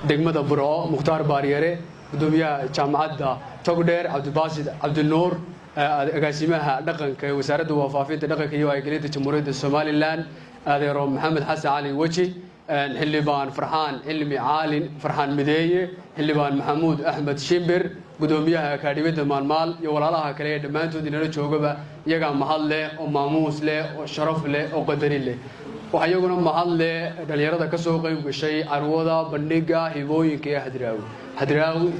degmada Burco Mukhtaar Baariyare gudoomiyaha jaamacadda Togdheer Cabdibaasid Cabdinuur agaasimaha dhaqanka wasaaradda wafaafinta dhaqanka iyo wacyigelinta Jamhuuriyadda Somaliland adeero Maxamed Xasan Cali Waji xildhibaan Farxaan Cilmi Caalin Farxaan Mideeye xildhibaan Maxamuud Axmed Shimbir gudoomiyaha akaadhimiyada maalmaal iyo walaalaha kale ee dhammaantood inala joogaba iyaga mahad leh oo maamuus leh oo sharaf leh oo qadarin leh waxa iyaguna mahad leh dhalinyarada ka soo qayb gashay carwada bandhiga hibooyinka ee Hadraawi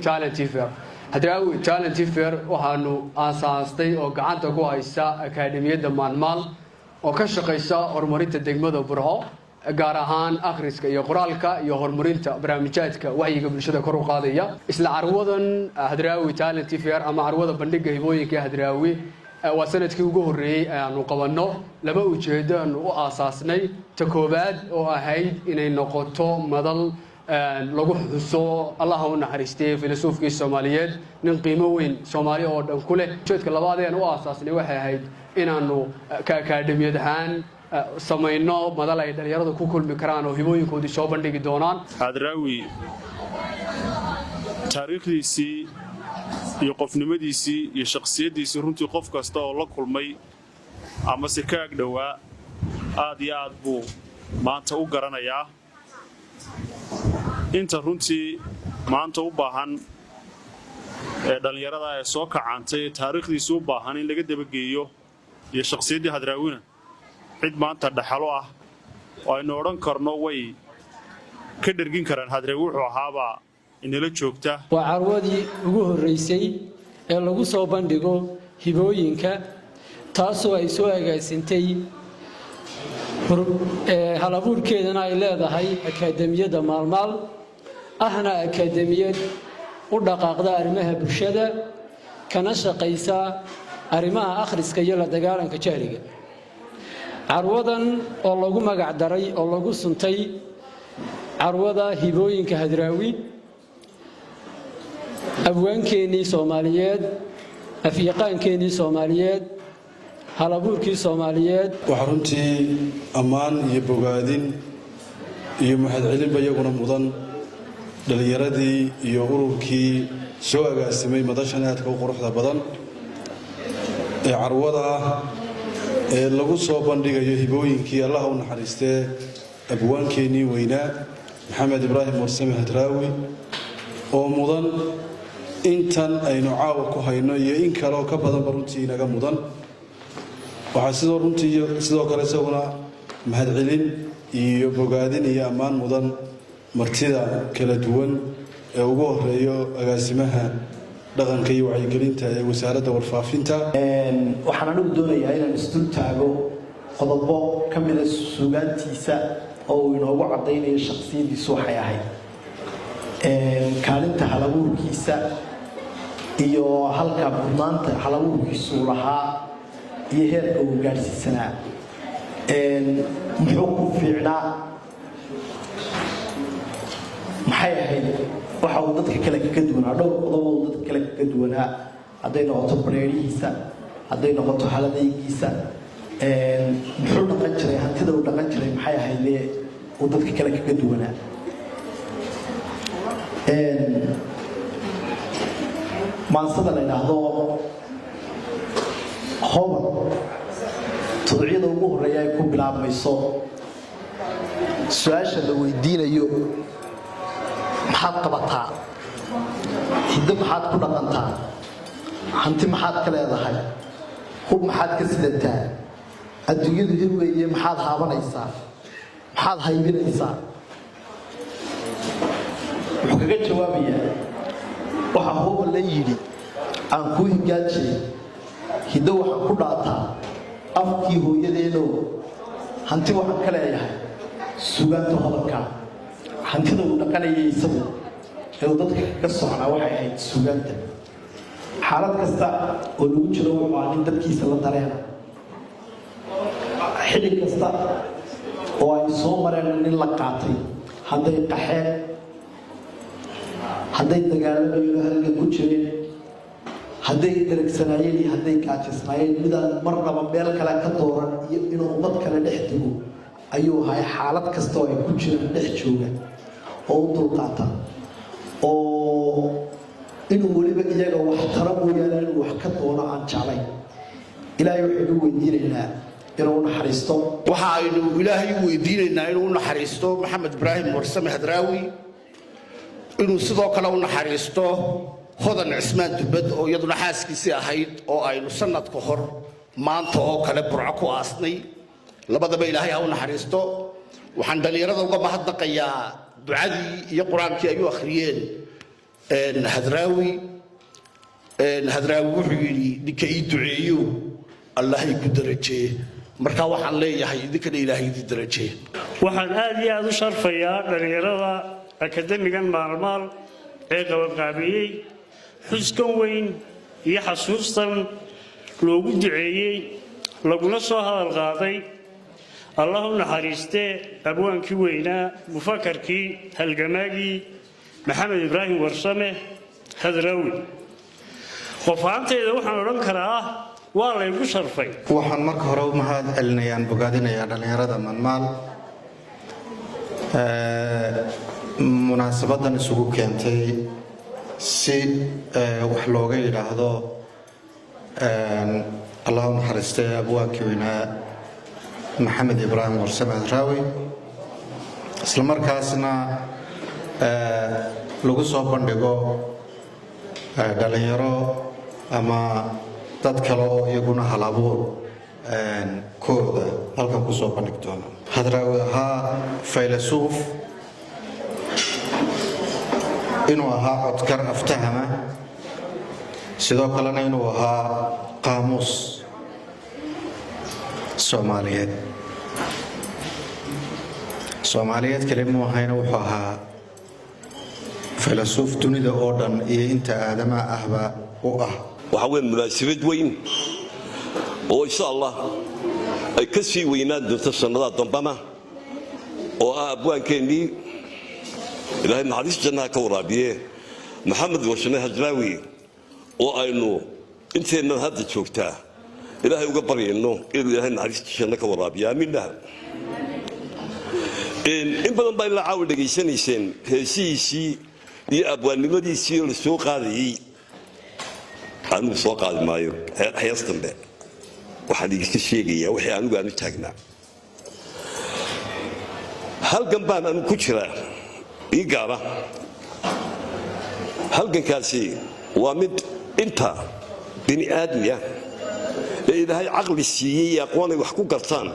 Talent Fair waxaanu aasaastay oo gacanta ku haysta akaadhimiyada maalmaal oo ka shaqeysa horumarinta degmada Burco gaar ahaan akhriska iyo qoraalka iyo horumarinta barnaamijyada wacyiga bulshada kor u qaadaya isla carwadan Hadraawi Talent Fair ama carwada bandhiga hibooyinka Hadraawi waa sanadkii ugu horeeyay aanu qabanno laba ujeedo aanu u aasaasnay ta koobaad oo ahayd inay noqoto madal lagu xuso Allah u naxariistay filosoofkii Soomaaliyeed nin qiimo weyn Soomaali oo dhan ku leh ujeedka labaad ee aanu u aasaasnay waxay ahayd inaanu ka akaadhimiyad ahaan samayno madal ay dhalinyaradu ku kulmi karaan oo hibooyinkoodii soo bandhigi doonaan Hadraawi taariikhdiisii iyo qofnimadiisii iyo shakhsiyadiisii runtii qof kasta oo la kulmay ama si ka agdhawaa aad iyo aad buu maanta u garanayaa inta runtii maanta u baahan ee dhalinyarada ay soo kacantay taariikhdiisii u baahan in laga dabageeyo iyo shakhsiyaddii Hadraawina cid maanta dhaxalo ah oo aynu odhan karno way ka dhergin karaan Hadraawi wuxuu ahaaba inala joogta waa carwadii ugu horeysay ee lagu soo bandhigo hibooyinka taasoo ay soo agaasintay halabuurkeedana ay leedahay akaademiyada maalmaal ahna akaademiyad u dhaqaaqda arrimaha bulshada kana shaqeysa arrimaha akhriska iyo la dagaalanka jahliga carwadan oo lagu magac daray oo lagu suntay carwada hibooyinka Hadraawi abwaankeenii Soomaaliyeed afyaqaankeenii Soomaaliyeed halabuurkii Soomaaliyeed waxa runtii ammaan iyo bogaadin iyo mahadcelin bayaguna mudan dhalinyaradii iyo ururkii soo agaasimay madashan aadka u quruxda badan ee carwada ee lagu soo bandhigayo hibooyinkii Allah u naxariistay abwaankeenii weynaa Maxamed Ibraahim Warsame Hadraawi oo mudan intan aynu caawa ku hayno iyo in kale oo ka badan runtii inaga mudan waxa sidoo kale isaguna mahadcelin iyo bogaadin iyo ammaan mudan martida kala duwan ee ugu horeeyo agaasimaha dhaqanka iyo wacyigelinta ee wasaaradda warfaafinta waxaan anigu doonayaa inaan isdul taago qodobo ka mid ah suugaantiisa oo inoogu cadaynayo shakhsiyadiisu waxay ahayd kaalinta halabuurkiisa iyo halka burnaanta halabuurkiisu lahaa iyo heerka uu gaarsiisanaa muxuu ku fiicnaa maxay ahayd waxa uu dadka kale kaga duwanaa dhowr qodob oo dadka kale kaga duwanaa hadday noqoto bareerihiisa hadday noqoto haladaygiisa muxuu dhaqan jiray hantida uu dhaqan jiray maxay ahayd uu dadka kale kaga duwanaa maansada la yidhaahdo hobar toddocyada ugu horeeya ay ku bilaabmayso su-aasha la weydiinayo maxaad qabataa hiddo maxaad ku dhaqantaa hanti maxaad ka leedahay hub maxaad ka sidataa adduunyadu hirweeye maxaad haabanaysaa maxaad haybinaysaa wuxuu kaga jawaabayaa waxaa hooba la yidhi aan kuu higaajiyey hiddo waxaan ku dhaataa afkii hooyadeenow hanti waxaan ka leeyahay sugaanta hodanka hantida uu dhaqanayay isagu ee uu dadka ka socnaa waxay ahayd sugaanta xaalad kasta oo lagu jiro wuxuu nin dadkiisa la dareena xilli kasta oo ay soo mareen nin la qaatay hadday qaxeen hadday dagaalamayo halga ku jireen hadday daragsanaayeen iyo hadday gaajisnaayeen midaan marnaba meel kale ka dooran iyo inuu ummad kale dhex dego ayuu ahay xaalad kasta oo ay ku jiraan dhex jooga oo u dulqaata oo inuu weliba iyaga wax tara mooyaane inuu wax ka doono aan jeclayn ilaahay wuxuu weydiinaynaa inuu naxariisto waxa aynu ilaahay weydiinaynaa inuu naxariisto maxamed ibraahim warsame hadraawi inuu sidoo kale u naxariisto hodan cismaan dubad oo iyaduna xaaskiisii ahayd oo aynu sanad ka hor maanta oo kale burco ku aasnay labadaba ilaahay ha u naxariisto waxaan dhalinyarada uga mahadnaqayaa ducadii iyo qur-aankii ay u akhriyeen hadraawi wuxuu yidhi ninka ii duceeyo allahay ku darajeeye markaa waxaan leeyahay idinkana ilaahay idin darajeeye waxaan aad iyo aad u sharfayaa dhalinyarada akademigan maalmaal ee qabanqaabiyey xuskan weyn iyo xasuustan loogu duceeyey laguna soo hadal qaaday allah u naxariistee abwaankii weynaa mufakarkii halgamaagii maxamed ibraahim warsame hadraawi qof ahaanteyda waxaan odhan karaa waa laygu sharfay waxaan marka hore u mahad celinayaan bogaadinayaa dhalinyarada maalmaal munaasabadan isugu keentay si wax looga yidhaahdo allah u naxariistay abwaankii weynaa maxamed ibraahim warsame hadraawi isla markaasna lagu soo bandhigo dhalinyaro ama dad kale oo iyaguna halabuur kooda halkan ku soo bandhig doona hadraawi ahaa faylasuuf inuu ahaa codkar aftahama sidoo kalena inuu ahaa qaamuus soomaaliyeed kale muu ahayna wuxuu ahaa faylasuuf dunida oo dhan iyo inta aadamaha ahba u ah waxa weyn munaasabad weyn oo insha Allah ay ka sii weynaan doonto sanadaha dambana oo ah abwaankeenii ilaahay naxariis jannaha ka waraabiye maxamed warsame hadraawi oo aynu inteena hadda joogtaa ilaahay uga baryayno inuu ilaahay naxariis jannaha ka waraabiyo aaminna in badan baa la caawi dhageysanayseen heesihiisii iyo abwaannimadiisii la soo qaadayay anigu soo qaadi maayo hees dambe waxaan idinka sheegayaa wixii anigu aanu taagnaa halgan baan anu ku jiraa ii gaara halgankaasi waa mid inta bini aadmiya ee ilaahay caqli siiyey iyo aqoon ay wax ku gartaan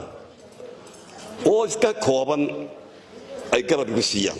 oo iska kooban ay garab igu siiyaan